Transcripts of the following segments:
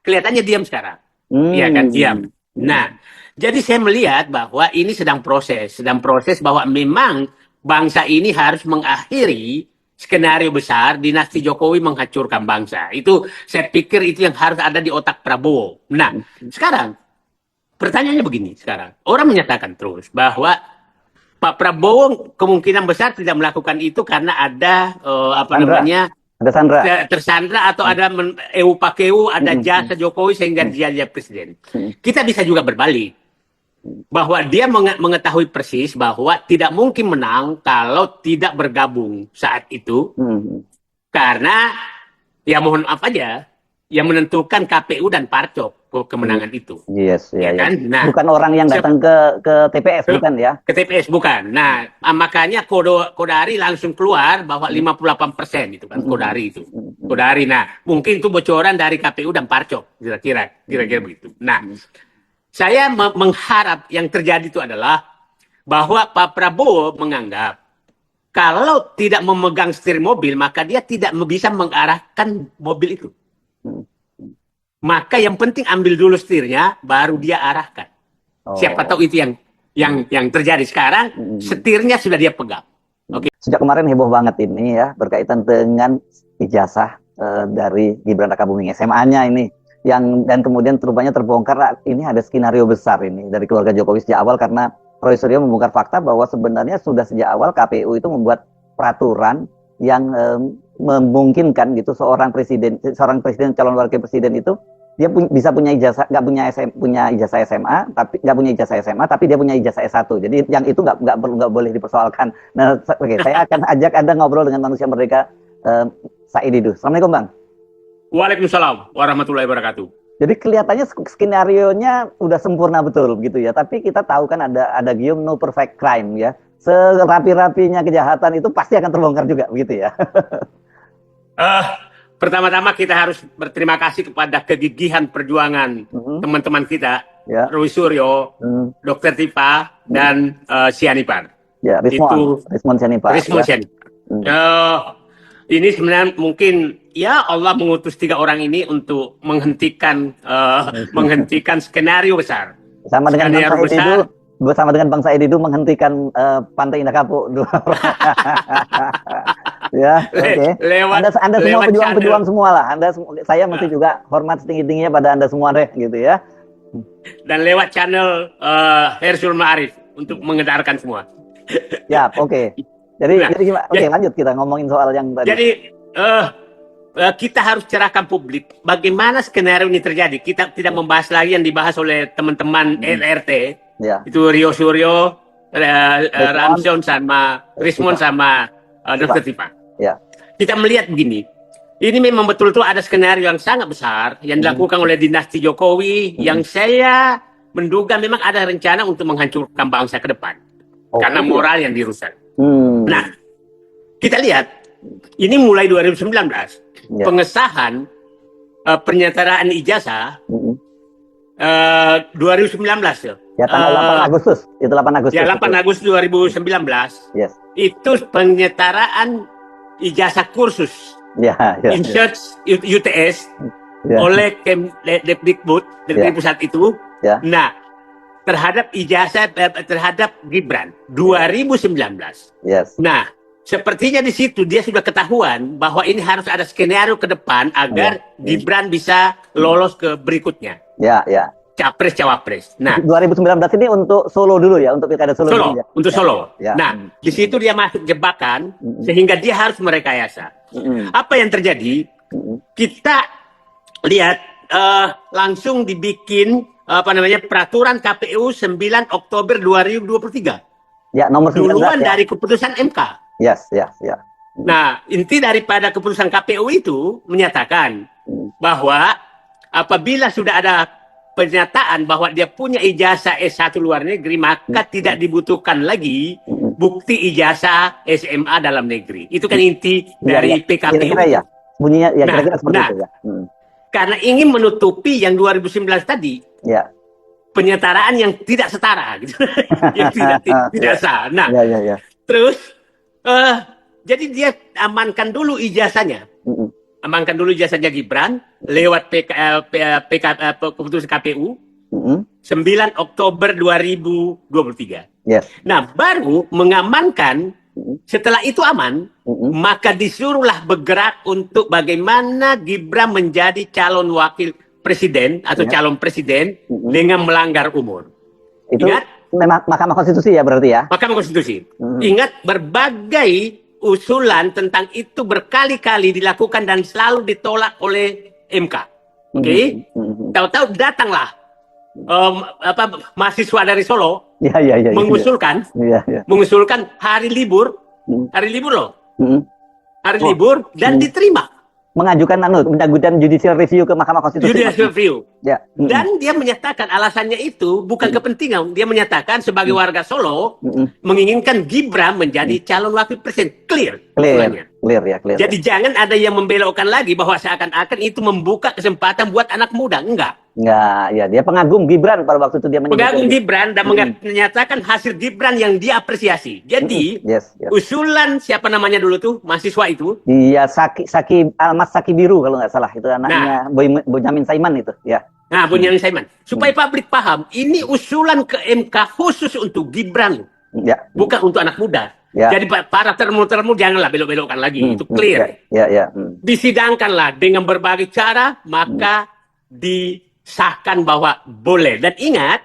kelihatannya diam sekarang. Iya kan, diam. Nah, jadi saya melihat bahwa ini sedang proses bahwa memang bangsa ini harus mengakhiri skenario besar dinasti Jokowi menghancurkan bangsa. Itu saya pikir itu yang harus ada di otak Prabowo. Nah, sekarang pertanyaannya begini sekarang. Orang menyatakan terus bahwa Pak Prabowo kemungkinan besar tidak melakukan itu karena ada Ada Sandra. tersandra atau ada EU pakeu, ada jasa Jokowi sehingga dia jadi presiden. Kita bisa juga berbalik bahwa dia mengetahui persis bahwa tidak mungkin menang kalau tidak bergabung saat itu karena ya mohon maaf aja yang menentukan KPU dan Parcok kemenangan itu. Yes, ya kan? Nah, bukan orang yang datang ke TPS, bukan ya? Ke TPS bukan. Nah, makanya Kodari langsung keluar bahwa 58% itu kan Kodari itu. Kodari. Nah, mungkin itu bocoran dari KPU dan Parcok, kira-kira begitu. Nah, saya mengharap yang terjadi itu adalah bahwa Pak Prabowo menganggap kalau tidak memegang setir mobil, maka dia tidak bisa mengarahkan mobil itu. Maka yang penting ambil dulu setirnya, baru dia arahkan. Siapa tahu itu yang terjadi sekarang. Setirnya sudah dia pegang. Oke. Sejak kemarin heboh banget ini ya berkaitan dengan ijazah dari Gibran Rakabuming SMA-nya ini, dan kemudian rupanya terbongkar ini ada skenario besar ini dari keluarga Jokowi sejak awal, karena Roy Suryo membongkar fakta bahwa sebenarnya sudah sejak awal KPU itu membuat peraturan yang memungkinkan gitu seorang presiden calon wakil presiden itu dia bisa punya ijazah, punya ijazah SMA, tapi nggak punya ijazah SMA, tapi dia punya ijazah S1. Jadi yang itu nggak boleh dipersoalkan. Nah, saya akan ajak Anda ngobrol dengan manusia merdeka, Said Didu. Assalamualaikum, Bang. Waalaikumsalam warahmatullahi wabarakatuh. Jadi kelihatannya skenario-nya udah sempurna betul gitu ya. Tapi kita tahu kan ada gium no perfect crime ya. Serapi-rapinya kejahatan itu pasti akan terbongkar juga begitu ya. Pertama-tama kita harus berterima kasih kepada kegigihan perjuangan teman-teman kita, Roy Suryo, Dr. Tipa, dan Sianipar. Ya, Rismon Sianipar. Ini sebenarnya mungkin ya Allah mengutus 3 orang ini untuk menghentikan skenario besar. Sama dengan Bang Said Didu menghentikan Pantai Indah Kapuk. Ya, oke. Anda semua pejuang semua lah. Saya mesti juga hormat setinggi-tingginya pada Anda semua deh, gitu ya. Dan lewat channel Hersul Ma'arif untuk mengedarkan semua. Ya, oke. Jadi lanjut kita ngomongin soal yang tadi. Jadi kita harus cerahkan publik bagaimana skenario ini terjadi. Kita tidak membahas lagi yang dibahas oleh teman-teman LRT. Ya. Itu Rio Suryo, Ramson sama Rismon sama Dr. Tipa. Ya. Kita melihat begini, ini memang betul-betul ada skenario yang sangat besar yang dilakukan oleh dinasti Jokowi, yang saya menduga memang ada rencana untuk menghancurkan bangsa ke depan, karena moral yang dirusak. Nah, kita lihat, ini mulai 2019, pengesahan pernyataan ijazah 2019 ya. Ya, tanggal 8 Agustus. Itu 8 Agustus. Ya, 8 Agustus 2019. Yes. Itu penyetaraan ijazah kursus. UTS oleh Kemdikbud dari pusat itu. Ya. Nah, terhadap ijazah terhadap Gibran 2019. Yes. Nah, sepertinya di situ dia sudah ketahuan bahwa ini harus ada skenario ke depan agar Gibran bisa lolos ke berikutnya. Ya, ya. Capres-cawapres. Nah, 2019 ini untuk Solo dulu ya, untuk pilkada Solo. Dulu, ya? Untuk Solo. Ya. Nah, di situ dia masuk jebakan sehingga dia harus merekayasa. Apa yang terjadi? Kita lihat langsung dibikin peraturan KPU 9 Oktober 2023. Ya, nomor 19. Duluan dari keputusan MK. Yes. Nah, inti daripada keputusan KPU itu menyatakan bahwa apabila sudah ada pernyataan bahwa dia punya ijazah S1 luar negeri, maka tidak dibutuhkan lagi bukti ijazah SMA dalam negeri. Itu kan inti dari PKPU. Kira-kira ya. Bunyinya ya kira-kira seperti itu ya. Karena ingin menutupi yang 2019 tadi. Ya. Penyetaraan yang tidak setara gitu. Yang tidak sah. Nah, terus jadi dia amankan dulu ijazahnya. amankan dulu ijazahnya Gibran lewat keputusan KPU 9 Oktober 2023. Yes. Nah, baru mengamankan. Setelah itu aman, maka disuruhlah bergerak untuk bagaimana Gibran menjadi calon wakil presiden atau calon presiden dengan melanggar umur. Itu Ingat? memang Mahkamah Konstitusi ya berarti ya? Mahkamah Konstitusi. Ingat, berbagai usulan tentang itu berkali-kali dilakukan dan selalu ditolak oleh MK. Oke? Tahu-tahu datanglah mahasiswa dari Solo mengusulkan mengusulkan hari libur loh, hari libur dan diterima. Mengajukan judicial review ke Mahkamah Konstitusi. Judicial review. Ya. Dan dia menyatakan alasannya itu bukan kepentingan. Dia menyatakan sebagai warga Solo menginginkan Gibran menjadi calon wakil presiden. Clear ya. Jadi jangan ada yang membelokkan lagi bahwa seakan-akan itu membuka kesempatan buat anak muda. Enggak, ya. Dia pengagum Gibran pada waktu itu dia pengagum Gibran dan menyatakan hasil Gibran yang dia apresiasi. Jadi usulan siapa namanya dulu tuh mahasiswa itu? Iya, Almas Saki Biru kalau nggak salah, itu anaknya Bonyamin Saiman itu ya. Nah, Bonyamin Saiman. Supaya publik paham, ini usulan ke MK khusus untuk Gibran, bukan untuk anak muda. Jadi para termu janganlah belok-belokkan lagi, itu clear. Disidangkanlah dengan berbagai cara, maka disahkan bahwa boleh. Dan ingat,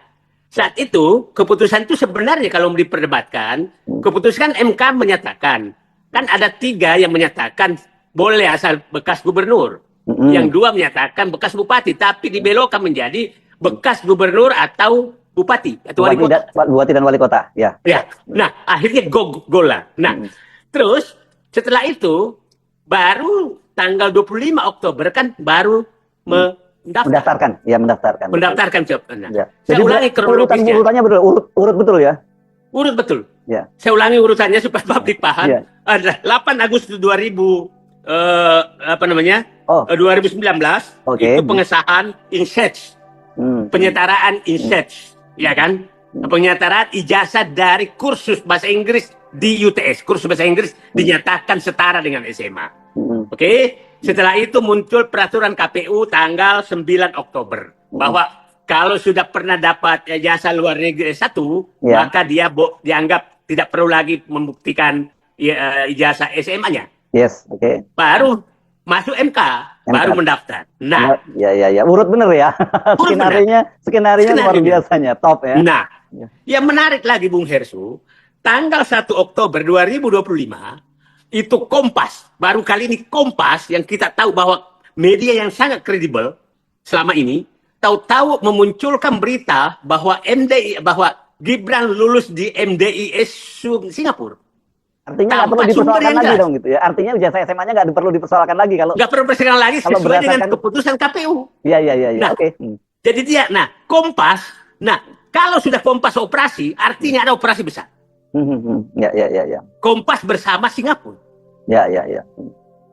saat itu keputusan itu sebenarnya kalau diperdebatkan, keputusan MK menyatakan, kan ada 3 yang menyatakan boleh asal bekas gubernur. Yang 2 menyatakan bekas bupati, tapi dibelokkan menjadi bekas gubernur atau bupati atau wali kota. Bupati dan wali kota, ya. Nah, akhirnya gol lah. Nah, terus setelah itu baru tanggal 25 Oktober kan baru mendaftarkan. Mendaftarkan jawabannya. Saya ulangi kronologisnya. Urutannya urut betul ya? Urut betul. Ya. Saya ulangi urutannya supaya publik paham. Ada 8 Agustus 2019 itu pengesahan insets. Penyetaraan insets, ya kan? Penyetaraan ijazah dari kursus bahasa Inggris di UTS. Kursus bahasa Inggris dinyatakan setara dengan SMA. Oke? Setelah itu muncul peraturan KPU tanggal 9 Oktober bahwa kalau sudah pernah dapat ijazah luar negeri S1, maka dia dianggap tidak perlu lagi membuktikan ijazah SMA-nya. Yes, oke. Baru masuk MK, baru mendaftar. Nah, ya, urut bener ya. Skenario luar biasanya, top ya. Nah, yang menarik lagi Bung Hersu, tanggal 1 Oktober 2025 itu Kompas, baru kali ini Kompas yang kita tahu bahwa media yang sangat kredibel selama ini, tahu-tahu memunculkan berita bahwa Gibran lulus di MDIS Singapura. Artinya nggak perlu dipersoalkan lagi dong gitu ya. Artinya ijazah SMA-nya nggak perlu dipersoalkan lagi kalau nggak perlu dipersoalkan lagi sesuai dengan keputusan KPU. Iya. Nah, oke. Jadi dia, Kompas. Nah, kalau sudah Kompas operasi, artinya ada operasi besar. Ya. Kompas bersama Singapura. Ya.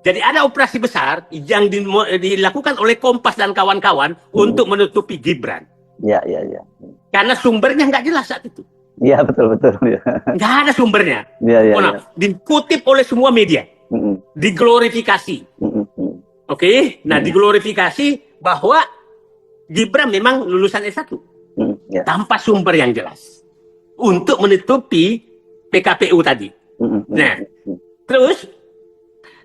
Jadi ada operasi besar yang dilakukan oleh Kompas dan kawan-kawan untuk menutupi Gibran. Ya. Karena sumbernya nggak jelas saat itu. Iya, betul. Ya. Nggak ada sumbernya. Ya. Dikutip oleh semua media. Diglorifikasi. Oke? Nah, diglorifikasi bahwa Gibran memang lulusan S1. Tanpa sumber yang jelas. Untuk menutupi PKPU tadi. Nah, terus,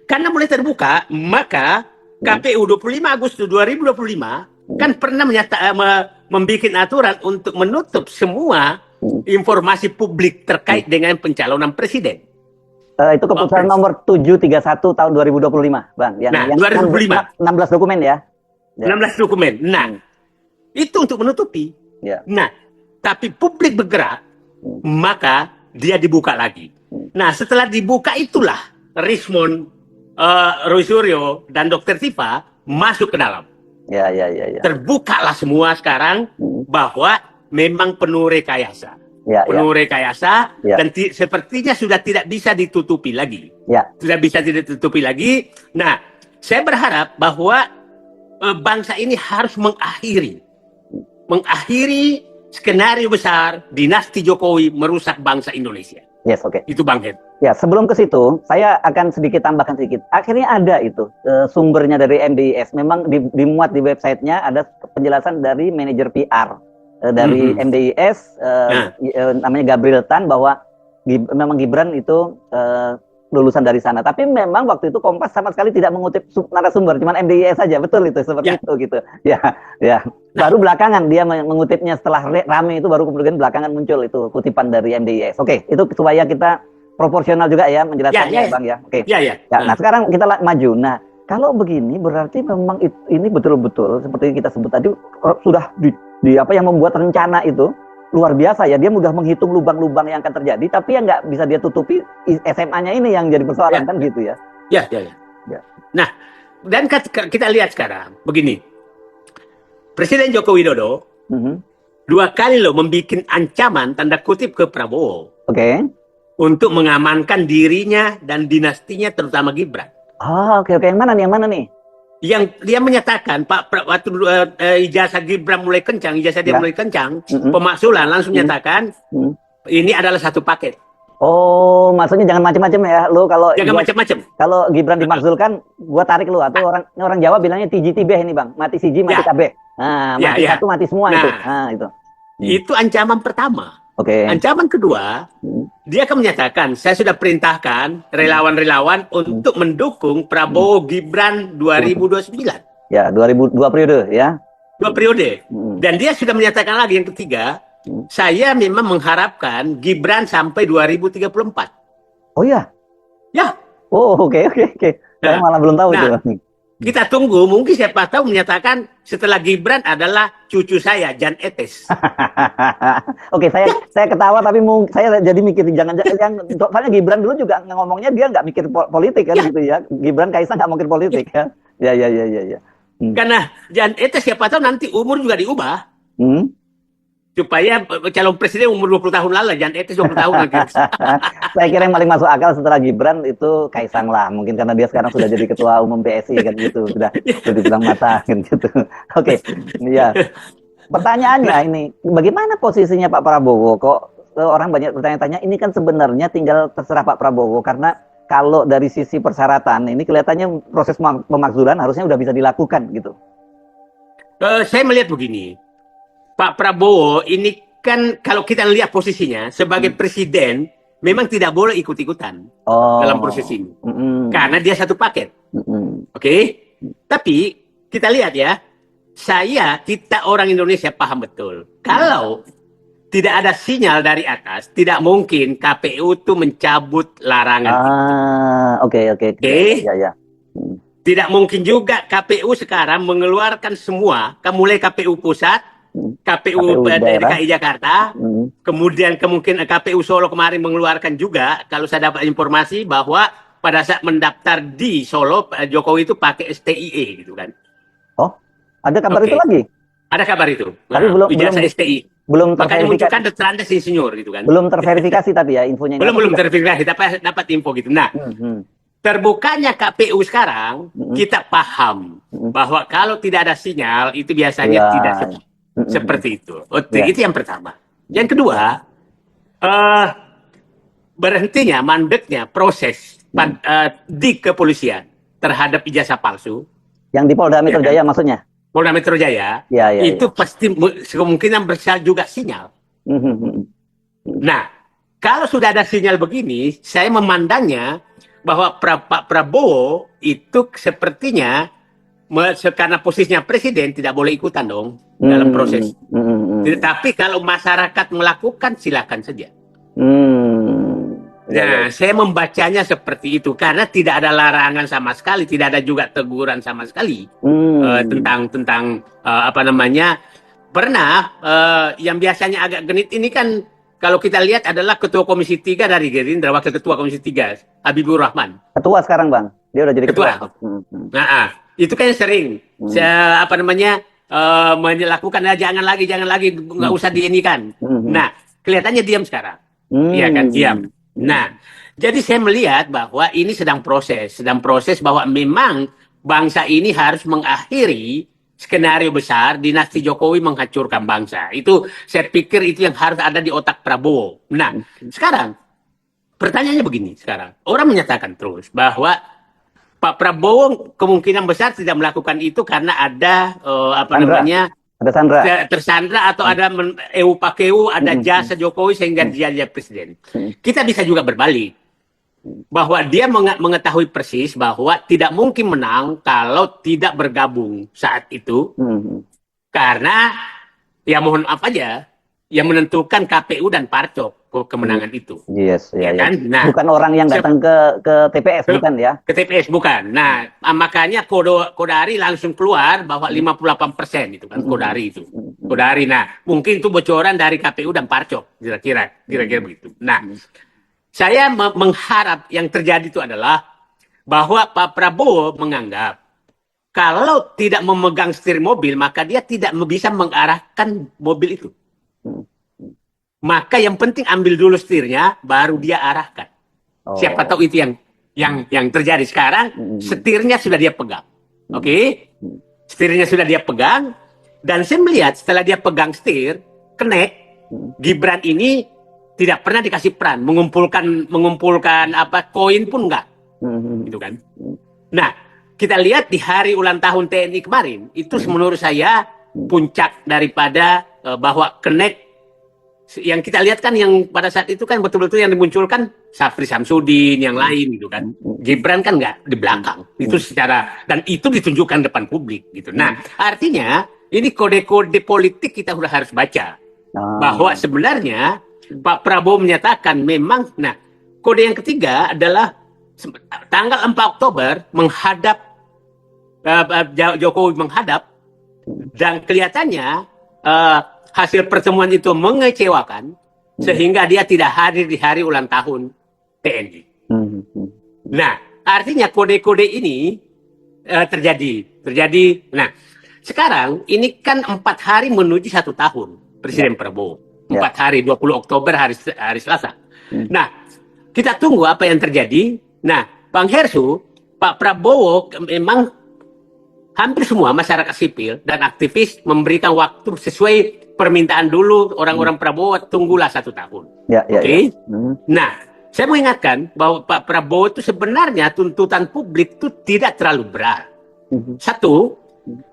karena mulai terbuka, maka KPU 25 Agustus 2025 kan pernah membuat aturan untuk menutup semua informasi publik terkait dengan pencalonan presiden. Itu keputusan nomor 731 tahun 2025, Bang. Yang 2025. 16 dokumen ya. 16 dokumen. Nah, itu untuk menutupi. Nah, tapi publik bergerak, maka dia dibuka lagi. Nah, setelah dibuka itulah Rismond, Roy Suryo, dan Dr. Tifa masuk ke dalam. Ya. Terbukalah semua sekarang bahwa memang penuh rekayasa. Rekayasa dan sepertinya sudah tidak bisa ditutupi lagi. Sudah bisa tidak ditutupi lagi. Nah, saya berharap bahwa bangsa ini harus mengakhiri skenario besar dinasti Jokowi merusak bangsa Indonesia. Yes, oke. Itu Bang Hen. Ya, sebelum ke situ, saya akan sedikit tambahkan sedikit. Akhirnya ada itu sumbernya dari MDIS. Memang dimuat di websitenya ada penjelasan dari manajer PR dari MDIS, namanya Gabriel Tan, bahwa memang Gibran itu lulusan dari sana. Tapi memang waktu itu Kompas sama sekali tidak mengutip narasumber, cuman MDIS saja. Betul itu, seperti itu gitu. Ya, ya. Baru belakangan dia mengutipnya setelah rame itu, baru kemudian belakangan muncul itu kutipan dari MDIS. Oke, itu supaya kita proporsional juga ya menjelaskannya, Bang ya. Oke. Ya. Nah, sekarang kita maju. Nah, kalau begini berarti memang ini betul-betul seperti kita sebut tadi sudah di apa yang membuat rencana itu luar biasa ya. Dia mudah menghitung lubang-lubang yang akan terjadi, tapi yang nggak bisa dia tutupi SMA-nya ini yang jadi persoalan kan gitu ya. Ya. Nah, dan kita lihat sekarang begini. Presiden Joko Widodo 2 kali loh membuat ancaman tanda kutip ke Prabowo. Oke. Untuk mengamankan dirinya dan dinastinya, terutama Gibran. Oke. Yang mana nih? Yang dia menyatakan waktu ijazah Gibran mulai kencang, mulai kencang, pemaksulan langsung menyatakan ini adalah satu paket. Oh, maksudnya jangan macam-macam ya. Lu kalau jangan macam-macam. Kalau Gibran dimakzulkan, gua tarik lu, atau orang Jawa bilangnya tiji tibeh ini, Bang. Mati siji, mati kabeh. Nah, mati satu, mati semua itu. Nah, itu. Itu ancaman pertama. Oke. Ancaman kedua, dia akan menyatakan, saya sudah perintahkan relawan-relawan untuk mendukung Prabowo Gibran 2029. Ya, 2 periode ya. 2 periode. Dan dia sudah menyatakan lagi yang ketiga, saya memang mengharapkan Gibran sampai 2034. Oh iya? Ya. Oh, oke. Saya malah belum tahu itu. Kita tunggu, mungkin siapa tahu menyatakan setelah Gibran adalah cucu saya, Jan Etes. Oke, saya ketawa tapi saya jadi mikir jangan-jangan soalnya Gibran dulu juga ngomongnya dia nggak mikir politik kan gitu ya. Gibran Kaisang nggak mikir politik ya. Ya. Karena Jan Etes siapa tahu nanti umur juga diubah. Supaya calon presiden umur 20 tahun lalu, Jan Etes 20 tahun lagi. Saya kira yang paling masuk akal setelah Gibran itu Kaisang lah. Mungkin karena dia sekarang sudah jadi ketua umum PSI kan gitu. Sudah dibilang mata kan gitu. Oke. Ya. Pertanyaannya ini, bagaimana posisinya Pak Prabowo? Kok orang banyak bertanya-tanya, ini kan sebenarnya tinggal terserah Pak Prabowo. Karena kalau dari sisi persyaratan, ini kelihatannya proses pemakzulan harusnya sudah bisa dilakukan gitu. Saya melihat begini. Pak Prabowo ini kan kalau kita lihat posisinya sebagai presiden memang tidak boleh ikut-ikutan dalam proses ini. Karena dia satu paket. Oke? Tapi kita lihat ya, kita orang Indonesia paham betul. Kalau tidak ada sinyal dari atas, tidak mungkin KPU itu mencabut larangan. Oke. Ya. Tidak mungkin juga KPU sekarang mengeluarkan semua, mulai KPU pusat, KPU DKI Jakarta, kemudian kemungkinan KPU Solo kemarin mengeluarkan juga, kalau saya dapat informasi bahwa pada saat mendaftar di Solo, Jokowi itu pakai STIE gitu kan. Oh, ada kabar itu lagi? Ada kabar itu. Tapi belum STI. Belum makanya munculkan Trandes Insinyur gitu kan. Belum terverifikasi tapi ya infonya. Belum terverifikasi, dapat info gitu. Nah, terbukanya KPU sekarang, kita paham bahwa kalau tidak ada sinyal itu biasanya tidak seperti itu. Itu yang pertama. Yang kedua, berhentinya, mandeknya proses di kepolisian terhadap ijazah palsu. Yang di Polda Metro Jaya maksudnya? Polda Metro Jaya, itu pasti kemungkinan besar juga sinyal. Nah, kalau sudah ada sinyal begini, saya memandangnya bahwa Pak Prabowo itu sepertinya karena posisinya presiden tidak boleh ikutan dong dalam proses. Tapi kalau masyarakat melakukan silakan saja. Nah, saya membacanya seperti itu karena tidak ada larangan sama sekali, tidak ada juga teguran sama sekali tentang apa namanya. Pernah yang biasanya agak genit ini kan kalau kita lihat adalah Ketua Komisi 3 dari Gerindra, Wakil Ketua Komisi 3 Habibur Rahman. Ketua sekarang, Bang. Dia udah jadi ketua. Nah, itu kan sering melakukan jangan lagi nggak usah diinikan. Nah, kelihatannya diam sekarang. Iya kan, diam. Nah, jadi saya melihat bahwa ini sedang proses bahwa memang bangsa ini harus mengakhiri skenario besar dinasti Jokowi menghancurkan bangsa. Itu saya pikir itu yang harus ada di otak Prabowo. Nah, sekarang pertanyaannya begini sekarang. Orang menyatakan terus bahwa Pak Prabowo kemungkinan besar tidak melakukan itu karena ada Sandra, ada Sandra. tersandra atau ada EU pakeu, ada jasa Jokowi sehingga dia jadi presiden. Kita bisa juga berbalik bahwa dia mengetahui persis bahwa tidak mungkin menang kalau tidak bergabung saat itu, karena ya mohon maaf aja yang menentukan KPU dan Parcok kemenangan itu. Yes, ya, kan? Nah, bukan orang yang datang ke TPS, bukan ya? Ke TPS bukan. Nah, makanya Kodari langsung keluar bahwa 58% itu kan Kodari itu. Kodari. Nah, mungkin itu bocoran dari KPU dan Parcok, kira-kira begitu. Nah, saya mengharap yang terjadi itu adalah bahwa Pak Prabowo menganggap kalau tidak memegang setir mobil, maka dia tidak bisa mengarahkan mobil itu. Maka yang penting ambil dulu setirnya, baru dia arahkan. Siapa tahu itu yang terjadi sekarang. Setirnya sudah dia pegang, oke? Setirnya sudah dia pegang, dan saya melihat setelah dia pegang setir, Gibran ini tidak pernah dikasih peran mengumpulkan apa koin pun enggak, gitu kan? Nah, kita lihat di hari ulang tahun TNI kemarin itu menurut saya puncak daripada bahwa yang kita lihat kan yang pada saat itu kan betul-betul yang dimunculkan Safri Samsudin yang lain gitu kan. Gibran kan nggak di belakang. Itu secara, dan itu ditunjukkan depan publik gitu. Nah, artinya ini kode-kode politik kita udah harus baca. Bahwa sebenarnya Pak Prabowo menyatakan memang, nah kode yang ketiga adalah tanggal 4 Oktober menghadap Jokowi menghadap, dan kelihatannya hasil pertemuan itu mengecewakan sehingga dia tidak hadir di hari ulang tahun TNI. Nah, artinya kode-kode ini terjadi. Nah, sekarang ini kan 4 hari menuju 1 tahun Presiden Prabowo. 4 hari, 20 Oktober hari Selasa. Nah, kita tunggu apa yang terjadi. Nah, Bang Hersu, Pak Prabowo memang hampir semua masyarakat sipil dan aktivis memberikan waktu sesuai permintaan dulu orang-orang Prabowo, tunggulah 1 tahun. Oke? Nah, saya mengingatkan bahwa Pak Prabowo itu sebenarnya tuntutan publik itu tidak terlalu berat. Satu,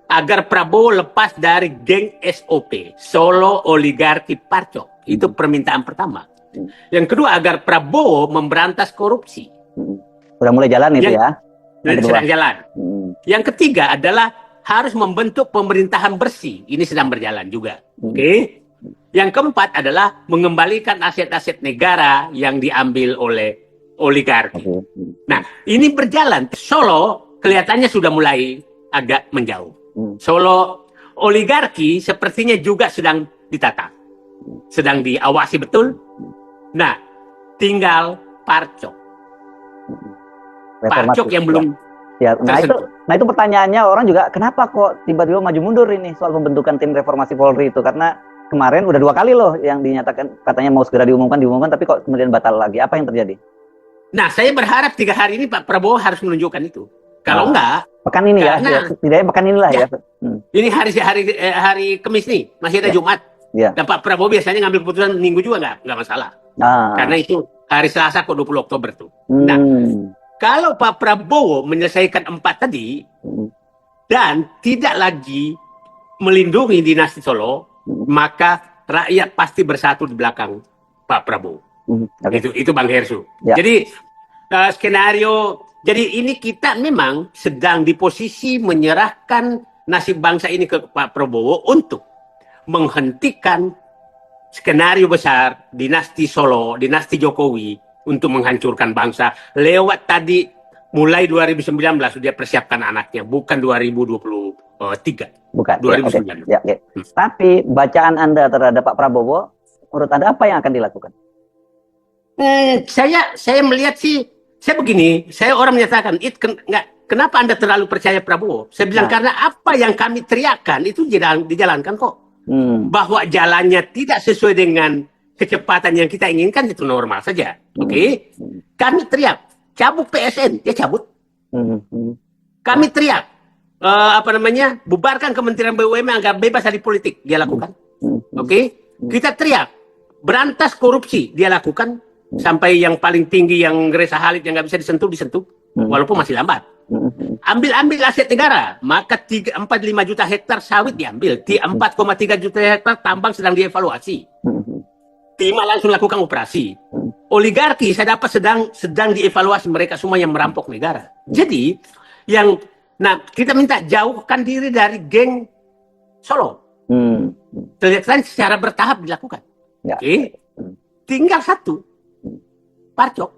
agar Prabowo lepas dari geng SOP, Solo Oligarki Parcok. Itu permintaan pertama. Yang kedua, agar Prabowo memberantas korupsi. Udah mulai jalan itu ya? Sedang jalan. Yang ketiga adalah harus membentuk pemerintahan bersih. Ini sedang berjalan juga. Oke? Yang keempat adalah mengembalikan aset-aset negara yang diambil oleh oligarki. Nah, ini berjalan. Solo kelihatannya sudah mulai agak menjauh. Solo oligarki sepertinya juga sedang ditata, sedang diawasi betul. Nah, tinggal Parcok. Parcok yang belum nah itu pertanyaannya orang juga, kenapa kok tiba-tiba maju mundur ini soal pembentukan tim reformasi Polri itu? Karena kemarin udah 2 kali loh yang dinyatakan katanya mau segera diumumkan, tapi kok kemudian batal lagi. Apa yang terjadi? Nah, saya berharap 3 hari ini Pak Prabowo harus menunjukkan itu. Kalau enggak, pekan ini setidaknya pekan inilah ya. Ini hari Kamis nih, masih ada Jumat. Dan Pak Prabowo biasanya ngambil keputusan Minggu juga nggak masalah. Karena itu hari Selasa kok 20 Oktober tuh. Nah, kalau Pak Prabowo menyelesaikan 4 tadi dan tidak lagi melindungi dinasti Solo, maka rakyat pasti bersatu di belakang Pak Prabowo. Itu Bang Hersu. Jadi skenario. Jadi ini kita memang sedang di posisi menyerahkan nasib bangsa ini ke Pak Prabowo untuk menghentikan skenario besar dinasti Solo, dinasti Jokowi untuk menghancurkan bangsa lewat tadi mulai 2019 sudah persiapkan anaknya, bukan 2023. Bukan. 2019. Tapi bacaan Anda terhadap Pak Prabowo, menurut Anda apa yang akan dilakukan? Saya melihat sih. Saya begini, saya orang menyatakan, kenapa Anda terlalu percaya Prabowo? Saya bilang karena apa yang kami teriakkan itu dijalankan kok. Bahwa jalannya tidak sesuai dengan kecepatan yang kita inginkan itu normal saja. Oke? Kami teriak, cabut PSN, dia cabut. Kami teriak, bubarkan Kementerian BUMN agar bebas dari politik, dia lakukan. Oke? Kita teriak, berantas korupsi, dia lakukan. sampai yang paling tinggi yang Reza Khalid yang nggak bisa disentuh, walaupun masih lambat. Ambil aset negara, maka 45 juta hektar sawit diambil, 4,3 juta hektar tambang sedang dievaluasi. Timah langsung lakukan operasi. Oligarki saya dapat sedang dievaluasi, mereka semua yang merampok negara. Jadi kita minta jauhkan diri dari geng Solo. Terlihat secara bertahap dilakukan. Ya. Oke. Tinggal satu, Parcok.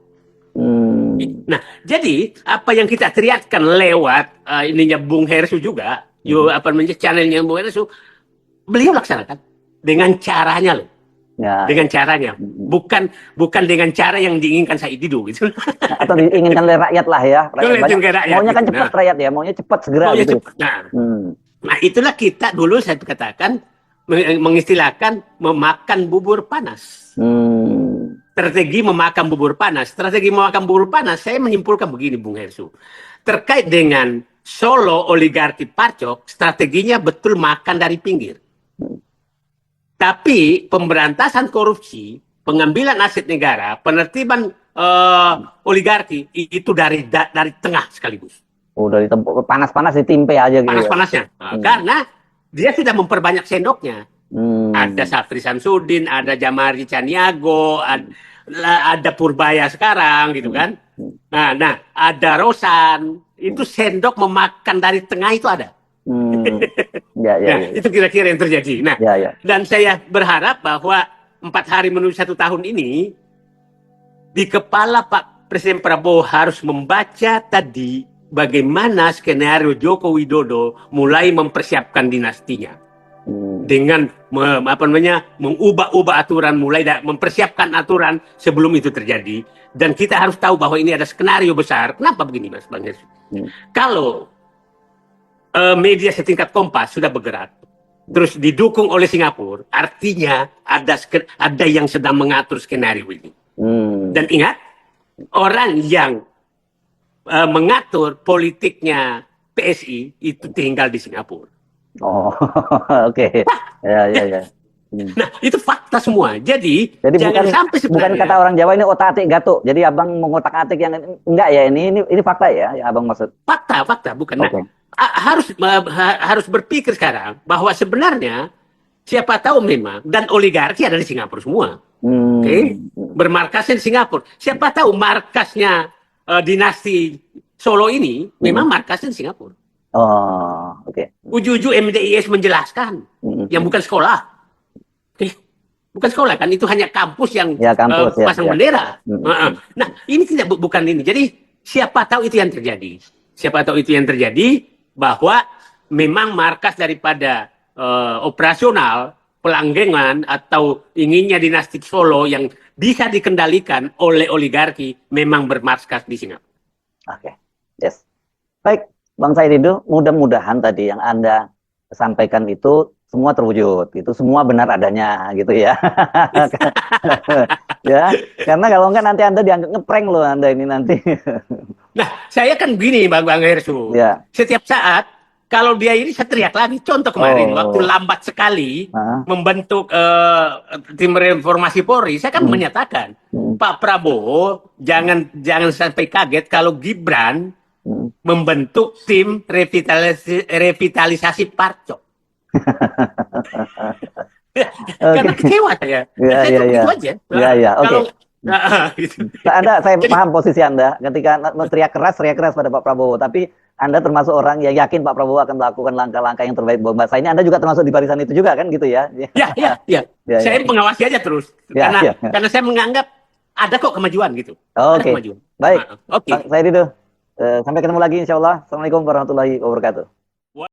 Nah, jadi apa yang kita teriakkan lewat ininya Bung Hersu juga, channelnya Bung Hersu, beliau laksanakan dengan caranya loh. Ya. Dengan caranya, bukan dengan cara yang diinginkan Said Didu gitu. Atau diinginkan oleh rakyat lah ya. Rakyat, maunya kan cepat rakyat ya, maunya cepat segera gitu. Cepat. Nah, itulah kita dulu saya katakan mengistilahkan memakan bubur panas. Strategi memakan bubur panas. Strategi memakan bubur panas, saya menyimpulkan begini, Bung Hersu. Terkait dengan Solo oligarki Parcok, strateginya betul makan dari pinggir. Tapi pemberantasan korupsi, pengambilan aset negara, penertiban oligarki itu dari tengah sekaligus. Oh, dari panas-panas ditimpe aja gitu. Panas-panasnya. Karena dia sudah memperbanyak sendoknya. Ada Safri Samsudin, ada Jamari Caniago, ada Purbaya sekarang gitu kan. Nah, ada Rosan. Itu sendok memakan dari tengah itu ada. Itu kira-kira yang terjadi. Nah, dan saya berharap bahwa 4 hari menuju 1 tahun ini di kepala Pak Presiden Prabowo harus membaca tadi bagaimana skenario Joko Widodo mulai mempersiapkan dinastinya dengan mengubah-ubah aturan, mulai mempersiapkan aturan sebelum itu terjadi. Dan kita harus tahu bahwa ini ada skenario besar. Kenapa begini, Mas Bang Hersu? Kalau media setingkat Kompas sudah bergerak, terus didukung oleh Singapura, artinya ada yang sedang mengatur skenario ini. Dan ingat, orang yang mengatur politiknya PSI itu tinggal di Singapura. Oh, oke. Ya. Nah, itu fakta semua. Jadi jangan sampai sebenarnya. Bukan kata orang Jawa ini otak-atik gatuk. Jadi abang mengotak-atik yang enggak ya, ini fakta ya, yang abang maksud. Fakta bukan. Okay. Harus berpikir sekarang bahwa sebenarnya siapa tahu memang dan oligarki ada di Singapura semua. Bermarkasnya di Singapura. Siapa tahu markasnya dinasti Solo ini memang markasnya di Singapura. Oh, oke. Uju-uju MDIS menjelaskan yang bukan sekolah. Bukan sekolah kan, itu hanya kampus yang pasang bendera. Nah, ini bukan ini. Jadi siapa tahu itu yang terjadi. Siapa tahu itu yang terjadi bahwa memang markas daripada operasional pelanggengan atau inginnya dinasti Solo yang bisa dikendalikan oleh oligarki memang bermarkas di Singapura. Oke, yes. Baik, Bang Said Didu, mudah-mudahan tadi yang Anda sampaikan itu semua terwujud, itu semua benar adanya gitu ya. Ya, karena kalau enggak nanti Anda dianggap ngeprank loh Anda ini nanti. Nah, saya kan gini Bang Hersu. Ya. Setiap saat kalau dia ini saya teriak lagi. Contoh kemarin waktu lambat sekali membentuk tim reformasi Polri, saya kan menyatakan Pak Prabowo jangan sampai kaget kalau Gibran membentuk tim revitalisasi Parcok. Karena kecewa saya. Itu aja. Oke. Saya paham posisi Anda ketika teriak keras pada Pak Prabowo, tapi Anda termasuk orang yang yakin Pak Prabowo akan melakukan langkah-langkah yang terbaik buat bangsa ini. Anda juga termasuk di barisan itu juga kan gitu ya? Ya. Saya mengawasi aja terus. Karena saya menganggap ada kok kemajuan gitu. Oke. Baik. Bang Said Didu, sampai ketemu lagi insya Allah. Assalamualaikum warahmatullahi wabarakatuh.